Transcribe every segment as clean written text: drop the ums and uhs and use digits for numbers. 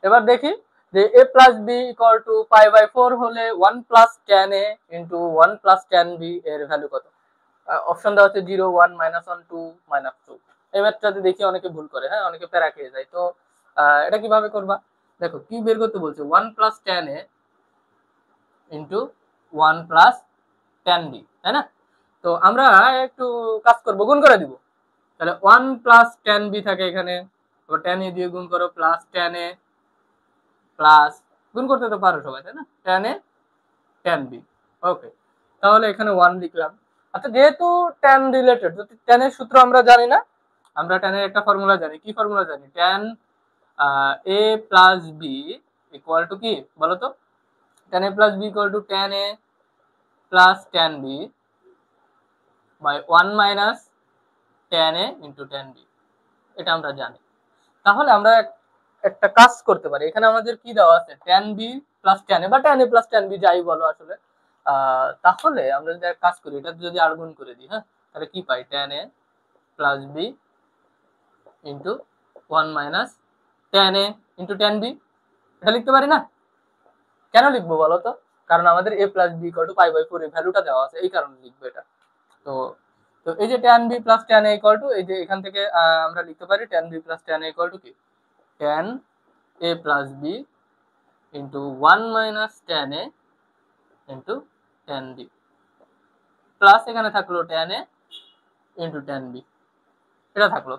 এবার দেখি যে a plus b equal to π/4 হলে 1 plus tan a into 1 plus tan b এর ভ্যালু কত? অপশন দেওয়া হচ্ছে 0 1 -1 2 -2। এই ম্যাথটাতে দেখি অনেকে ভুল করে, হ্যাঁ অনেকে প্যারা খেয়ে যায়। তো এটা কিভাবে করবা? দেখো কি বের করতে বলছে, 1 plus tan a into 1 plus tan b, তাই না? তো আমরা একটু কাজ করব, গুণ করে দিব। তাহলে 1 প্লাস tan b থাকে এখানে, তারপর tan a দিয়ে গুণ করো প্লাস tan a প্লাস, গুণ করতে তো পারো সবাই, তাই না? tan a tan b, ওকে। তাহলে এখানে 1 লিখলাম। আচ্ছা যেহেতু tan রিলেটেড, tan এর সূত্র আমরা জানি না, আমরা tan এর একটা ফর্মুলা জানি। কি ফর্মুলা জানি? tan a plus b equal to কি বলো তো? tan a plus b equal to tan a plus tan b by 1 minus tan a into tan b, এটা আমরা জানি। তাহলে আমরা একটা কাজ করতে পারি, এখানে আমাদের কি দেওয়া আছে, tan b plus tan a বা tan a plus tan b যাই বলো আসলে। তাহলে আমরা যদি এক কাজ করি, এটা যদি আর গুণ করে দিই, হ্যাঁ তাহলে কি পাই, tan a plus b into 1 minus tan a into tan b, এটা লিখতে পারি না? কেন লিখবো বলো তো? কারণ আমাদের a plus b equal to π/4 এর ভ্যালুটা দেওয়া আছে, এই কারণে লিখবো এটা। তো তো এই যে tan b plus tan a equal to, এই যে এখান থেকে আমরা লিখতে পারি tan b plus tan a equal to কি, tan a plus b into 1 minus tan a into tan b plus এখানে থাকলো tan a into tan b, এটা থাকলো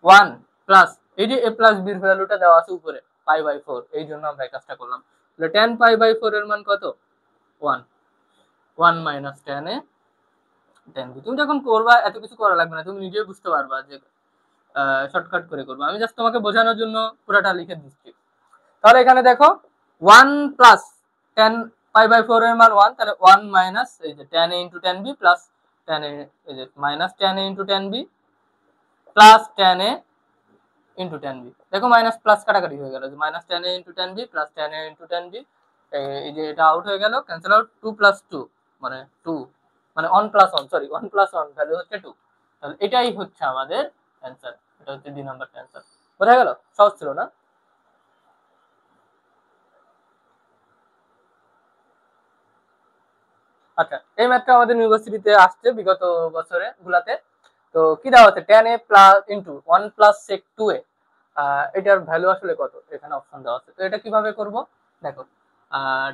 1 প্লাস এই যে a প্লাস b এর ভ্যালুটা দেওয়া আছে উপরে π/4, এই জন্য আমরা এই কাজটা করলাম। তাহলে tan π/4 এর মান কত? 1 1 minus tan a tan b। তুমি যখন করবা এত কিছু করা লাগবে না, তুমি নিজেই বুঝতে পারবা যে শর্টকাট করে করবো। আমি জাস্ট তোমাকে বোঝানোর জন্য পুরোটা লিখে দিচ্ছি। তাহলে এখানে দেখো 1 প্লাস tan π/4 এর মান 1, তাহলে 1 মাইনাস এই যে tan a into tan b plus tan a, এই যে minus tan a into tan b plus tan a into tan b। দেখো মাইনাস প্লাস কাটাকাটি হয়ে গেল, যে minus tan a into tan b plus tan a into tan b, এই যে এটা আউট হয়ে গেল, ক্যান্সেল আউট। 2 প্লাস 2 মানে 2, মানে 1 প্লাস 1, সরি 1 প্লাস 1 ভ্যালু হচ্ছে 2। তাহলে এটাই হচ্ছে আমাদের অ্যান্সার, এটা হচ্ছে 2 নাম্বার অ্যান্সার। বোঝা গেল? সহজ ছিল না? আচ্ছা এই ম্যাথটা আমাদের ইউনিভার্সিটিতে আসছে বিগত বছরে গুলাতে। তো কি দেওয়া আছে, tan a plus into 1 plus sec 2a, এটার ভ্যালু আসলে কত, এখানে অপশন দেওয়া আছে। তো এটা কিভাবে করব, দেখো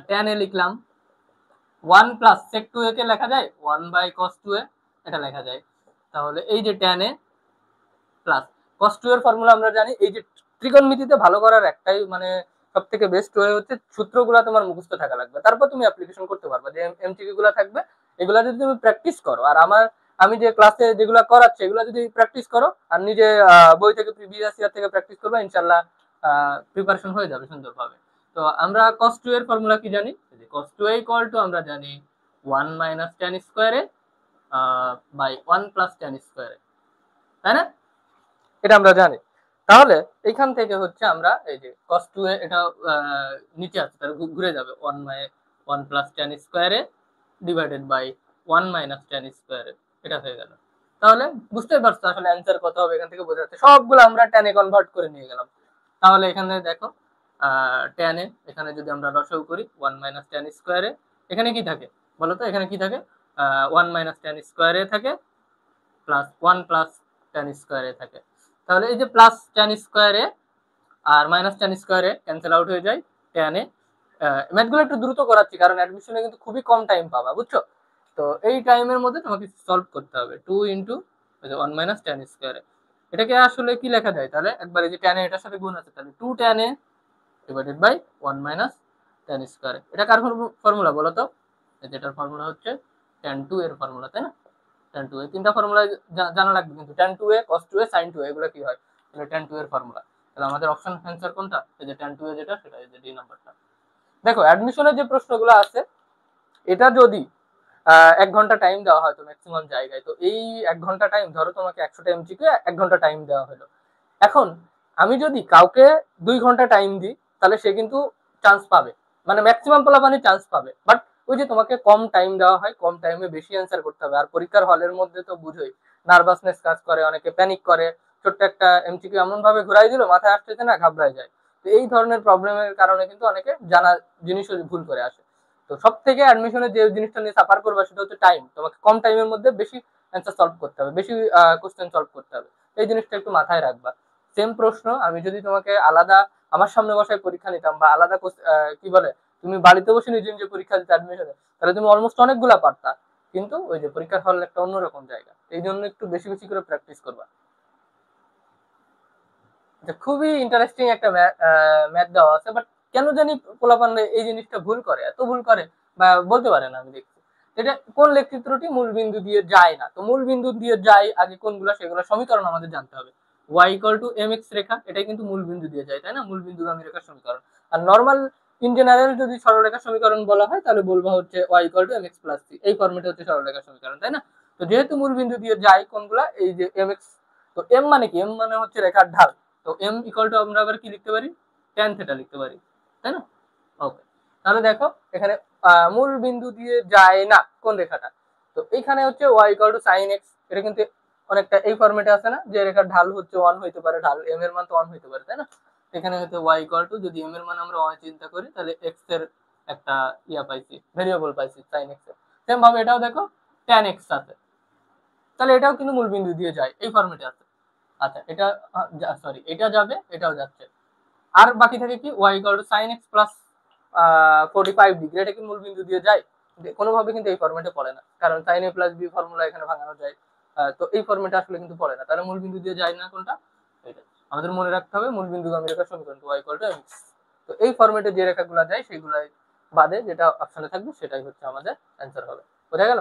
tan a লিখলাম, 1 প্লাস sec 2a কে লেখা যায় 1 বাই cos 2a, এটা লেখা যায়। তাহলে এই যে tan a প্লাস cos 2 এর ফর্মুলা আমরা জানি। এই যে ত্রিকোণমিতিতে ভালো করার একটাই মানে সব থেকে বেস্ট ওয়ে হচ্ছে সূত্রগুলো তোমার মুখস্থ থাকা লাগবে, তারপর তুমি অ্যাপ্লিকেশন করতে পারবে। যে এমসিকিউ গুলো থাকবে এগুলা যদি তুমি প্র্যাকটিস করো, আর আমি যে ক্লাসে যেগুলো করাচ্ছি এগুলো যদি প্র্যাকটিস করো আর নিজে বই থেকে প্রিভিয়াস ইয়ার থেকে প্র্যাকটিস করবে, ইনশাআল্লাহ প্রিপারেশন হয়ে যাবে সুন্দরভাবে। তো আমরা cos 2 এর ফর্মুলা কি জানি, cos 2a ইকুয়াল টু আমরা জানি 1 মাইনাস tan স্কয়ারে বাই 1 প্লাস tan স্কয়ারে, তাই না? এটা আমরা জানি। তাহলে এখান থেকে হচ্ছে আমরা এই যে cos 2a এটা নিচে আছে, তাহলে ঘুরে যাবে 1 বাই 1 প্লাস tan স্কয়ারে ডিভাইডেড বাই 1 মাইনাস tan স্কয়ারে, এটা হয়ে গেল। তাহলে বুঝতে পারছো আসলে অ্যান্সার কত হবে, এখান থেকে বোঝা যাচ্ছে। সবগুলো আমরা tan এ কনভার্ট করে নিয়ে গেলাম। তাহলে এখানে দেখো tan এ এখানে যদি আমরা লসাগু করি 1 মাইনাস tan স্কয়ারে, এখানে কি থাকে বলো তো? এখানে কি থাকে, 1 মাইনাস tan স্কয়ারে থাকে প্লাস 1 প্লাস tan স্কয়ারে থাকে। তাহলে এই যে প্লাস tan স্কয়ারে আর মাইনাস tan স্কয়ারে ক্যান্সেল আউট হয়ে যায় tan এ। ম্যাথগুলো একটু দ্রুত করাচ্ছি কারণ অ্যাডমিশনে কিন্তু খুবই কম টাইম পাবা, বুঝছো? তো এই টাইমের মধ্যে তোমাকে সলভ করতে হবে। 2 ইন্টু 1 মাইনাস tan স্কয়ারে, এটাকে আসলে কি লেখা যায় তাহলে একবার, এই যে tan এ এটার সাথে গুণ আছে, তাহলে 2 tan a divided by 1 minus tan স্কয়ারে। এটা কার ফর্মুলা বলো তো? এটার ফর্মুলা হচ্ছে tan 2 এর ফর্মুলা, তাই না? tan 2 এর তিনটা ফর্মুলা জানা লাগবে কিন্তু, tan 2a cos 2a sin 2a, এগুলো কি হয়, তাহলে tan 2 এর ফর্মুলা। তাহলে আমাদের অপশন অ্যান্সার কোনটা, এই যে tan 2a যেটা, সেটা এই যে ডি নাম্বারটা। দেখো অ্যাডমিশনের যে প্রশ্নগুলো আছে এটা যদি 1 ঘন্টা টাইম দেওয়া হয় তো ম্যাক্সিমাম জায়গায়, তো এই 1 ঘন্টা টাইম ধরো তোমাকে 100টা এমসিকিউ 1 ঘন্টা টাইম দেওয়া হলো। এখন আমি যদি কাউকে 2 ঘন্টা টাইম দিই তাহলে সে কিন্তু চান্স পাবে, মানে ম্যাক্সিমাম পোলাপানি চান্স পাবে। বাট ওই যে তোমাকে কম টাইম দেওয়া হয়, কম টাইমে বেশি অ্যান্সার করতে হবে। আর পরীক্ষার হলের মধ্যে তো বুঝোই নার্ভাসনেস কাজ করে, অনেকে প্যানিক করে, ছোট্ট একটা এমসিকিউ এমন ভাবে ঘুরাই দিল মাথায় আসতেছে না, ঘাবড়ায় যায়। তো এই ধরনের প্রবলেমের কারণে কিন্তু অনেকে জানা জিনিসও ভুল করে আসে। তো সব থেকে অ্যাডমিশনে যে জিনিসটা নিয়ে সাফার করবে সেটা হচ্ছে টাইম। তোমাকে কম টাইমের মধ্যে বেশি অ্যান্সার সলভ করতে হবে, বেশি কোশ্চেন সলভ করতে হবে। এই জিনিসটা একটু মাথায় রাখবা। সেম প্রশ্ন আমি যদি তোমাকে আলাদা আমার সামনে বসায় পরীক্ষা নিতাম বা আলাদা কি বলে তুমি বাড়িতে বসে নিজে নিজে পরীক্ষা দিতে অ্যাডমিশনে, তাহলে তুমি অলমোস্ট অনেকগুলা পারতা। কিন্তু ওই যে পরীক্ষার হল একটা অন্যরকম জায়গা, এই জন্য একটু বেশি বেশি করে প্র্যাকটিস করবা। খুবই ইন্টারেস্টিং একটা ম্যাথ দেওয়া আছে, বাট কেন জানি পোলাপান এই জিনিসটা ভুল করে, এত ভুল করে বা বলতে পারে না। আমি দেখছি এটা কোন লেখ চিত্রটি মূল বিন্দু দিয়ে যায় না। তো মূল বিন্দু দিয়ে যায় আগে কোনগুলো, সেগুলো সমীকরণ আমাদের জানতে হবে। y ইকুয়াল টু mx রেখা, এটাই কিন্তু মূল বিন্দু দিয়ে যায়, তাই না? মূল বিন্দুগামী রেখার সমীকরণ। আর নর্মাল ইন জেনারেল যদি সরলরেখার সমীকরণ বলা হয় তাহলে বলবো হচ্ছে y equal to mx plus c, এই ফর্মেটে হচ্ছে সরলরেখার সমীকরণ, তাই না? তো যেহেতু মূল বিন্দু দিয়ে যায় কোনগুলা, এই যে mx, তো m মানে কি? m মানে হচ্ছে রেখার ঢাল। তো m ইকুয়াল টু আমরা আবার কি লিখতে পারি? tan থিটা লিখতে পারি, তাই না? ওকে, তাহলে দেখো এখানে মূল বিন্দু দিয়ে যায় না কোন রেখাটা, তো এখানে হচ্ছে y equal to sin x। এটা কিন্তু অনেকটা এই ফরম্যাটে আছে না, যে রেখার ঢাল হচ্ছে 1 হইতে পারে, ঢাল m এর মান তো 1 হইতে পারে, তাই না? এখানে হচ্ছে y ইকুয়াল টু, যদি m এর মান আমরা 1 চিন্তা করি তাহলে x এর একটা পাইছি, ভেরিয়েবল পাইছি sin x এর। সেম ভাবে এটাও দেখো tan x আছে, তাহলে এটাও কিন্তু মূল বিন্দু দিয়ে যায়, এই ফরম্যাটে আছে। আচ্ছা, এটা সরি, এটা যাবে, এটাও যাচ্ছে। আর বাকি থাকে কি y equal to sin x plus 45 degree, এটা কি মূল বিন্দু দিয়ে যায়? কোনোভাবে কিন্তু এই ফরম্যাটে পড়ে না, কারণ sin a plus b formula এখানে ভাঙানো যায়। তো এই ফরম্যাটে আসলে কিন্তু পড়ে না, তাহলে মূল বিন্দু দিয়ে যায় না কোনটা? এটা আমাদের মনে রাখতে হবে, মূল বিন্দুগামী রেখার সমীকরণ y ইকুয়াল টু mx। তো এই ফরম্যাটে যে রেখাগুলো যায় সেগুলাই বাদে যেটা অপশনে থাকবে সেটাই হচ্ছে আমাদের অ্যান্সার হবে। বোঝা গেল?